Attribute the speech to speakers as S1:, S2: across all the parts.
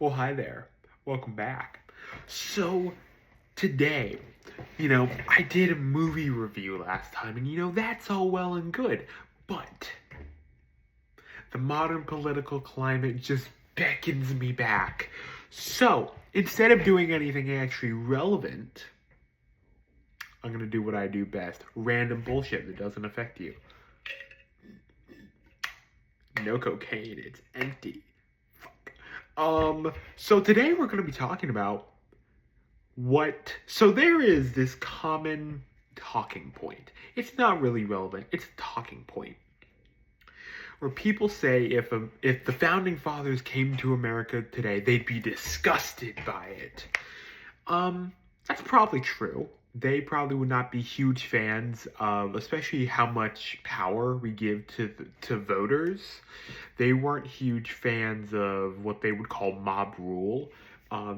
S1: Well, hi there. Welcome back. So, today, I did a movie review last time, and that's all well and good. But the modern political climate just beckons me back. So, instead of doing anything actually relevant, I'm going to do what I do best random bullshit that doesn't affect you. No cocaine, it's empty. So today we're going to be talking about so there is this common talking point. It's not really relevant. It's a talking point where people say if the founding fathers came to America today, they'd be disgusted by it. That's probably true. They probably would not be huge fans of, especially how much power we give to voters. They weren't huge fans of what they would call mob rule.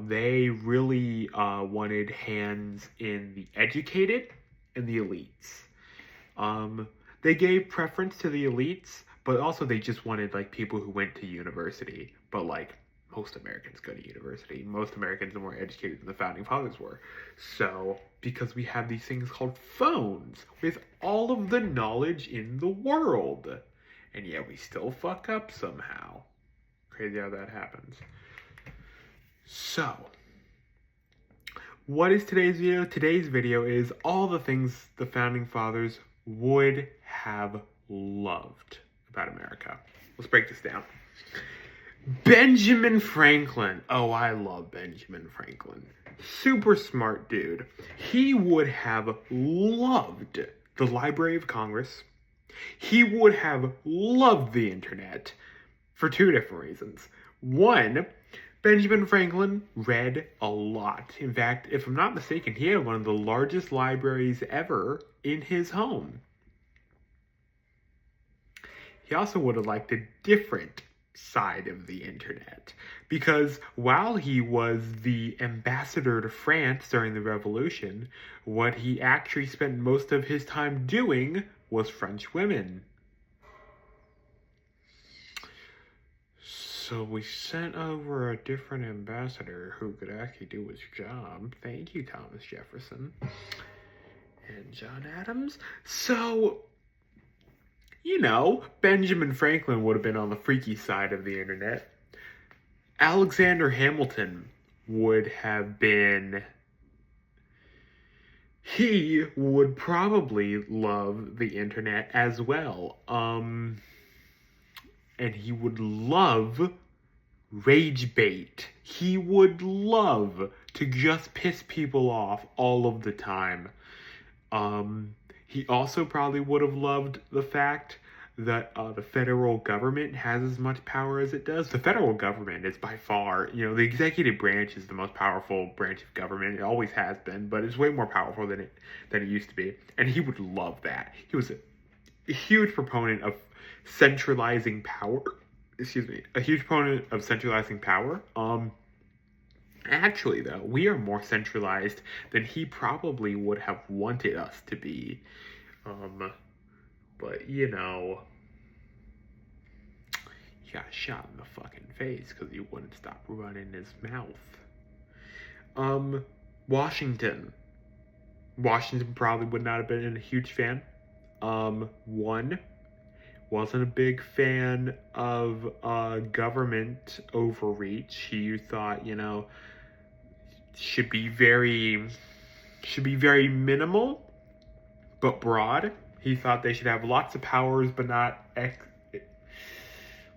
S1: They really wanted hands in the educated and the elites. They gave preference to the elites, but also they just wanted like people who went to university. But like most Americans go to university. Most Americans are more educated than the founding fathers were. So because we have these things called phones with all of the knowledge in the world, and yet we still fuck up somehow. Crazy how that happens. So, what is today's video? Today's video is all the things the founding fathers would have loved about America. Let's break this down. Benjamin Franklin. Oh, I love Benjamin Franklin. Super smart dude. He would have loved the Library of Congress. He would have loved the internet for two different reasons. One, Benjamin Franklin read a lot. In fact, if I'm not mistaken, he had one of the largest libraries ever in his home. He also would have liked a different side of the internet, because while he was the ambassador to France during the Revolution, what he actually spent most of his time doing was French women. So we sent over a different ambassador who could actually do his job. Thank you, Thomas Jefferson and John Adams. So, Benjamin Franklin would have been on the freaky side of the internet. Alexander Hamilton would have been... He would probably love the internet as well. And he would love rage bait. He would love to just piss people off all of the time. He also probably would have loved the fact that the federal government has as much power as it does. The federal government is by far, the executive branch is the most powerful branch of government. It always has been, but it's way more powerful than it used to be. And he would love that. He was a huge proponent of centralizing power. A huge proponent of centralizing power. Actually, though, we are more centralized than he probably would have wanted us to be. But, he got shot in the fucking face because he wouldn't stop running his mouth. Washington probably would not have been a huge fan. One, wasn't a big fan of government overreach. He thought, should be very minimal, but broad. He thought they should have lots of powers, but not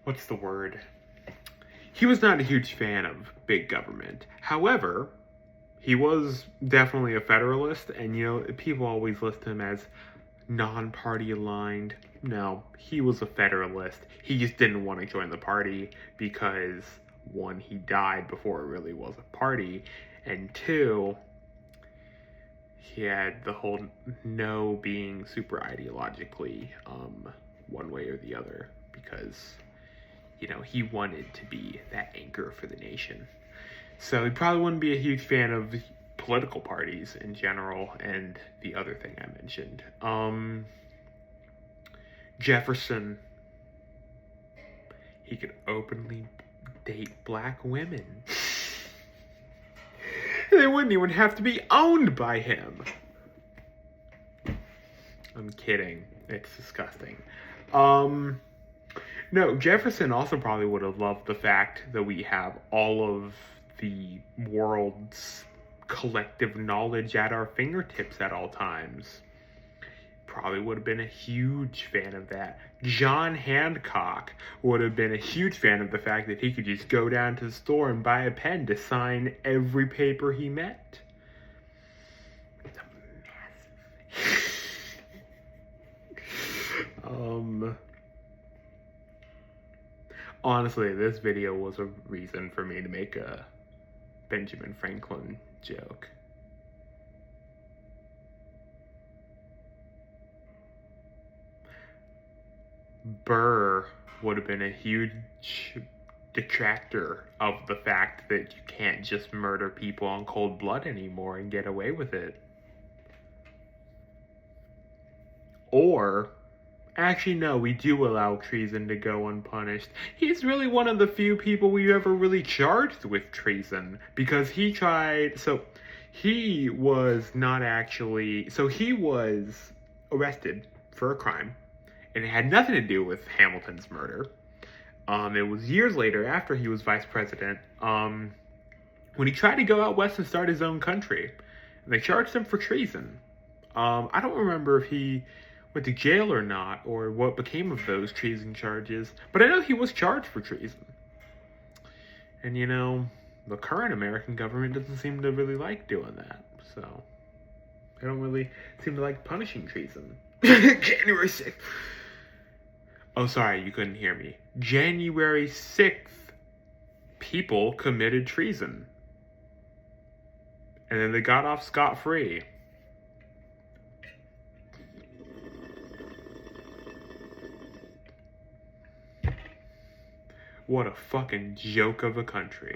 S1: what's the word? He was not a huge fan of big government. However, he was definitely a Federalist, and people always list him as non-party aligned. No, he was a Federalist. He just didn't want to join the party because, one, he died before it really was a party, and two, he had the whole no being super ideologically one way or the other, because, he wanted to be that anchor for the nation. So he probably wouldn't be a huge fan of political parties in general, and the other thing I mentioned. Jefferson, he could openly date black women. They wouldn't even have to be owned by him. I'm kidding. It's disgusting. No, Jefferson also probably would have loved the fact that we have all of the world's collective knowledge at our fingertips at all times. Probably would have been a huge fan of that. John Hancock would have been a huge fan of the fact that he could just go down to the store and buy a pen to sign every paper he met. It's a massive. Honestly, this video was a reason for me to make a Benjamin Franklin joke. Burr would have been a huge detractor of the fact that you can't just murder people on cold blood anymore and get away with it. Or, actually no, we do allow treason to go unpunished. He's really one of the few people we've ever really charged with treason, because he was arrested for a crime, and it had nothing to do with Hamilton's murder. It was years later, after he was vice president, when he tried to go out west and start his own country, and they charged him for treason. I don't remember if he went to jail or not, or what became of those treason charges, but I know he was charged for treason. And you know, the current American government doesn't seem to really like doing that, so they don't really seem to like punishing treason. January 6th. Oh, sorry, you couldn't hear me. January 6th, people committed treason. And then they got off scot-free. What a fucking joke of a country.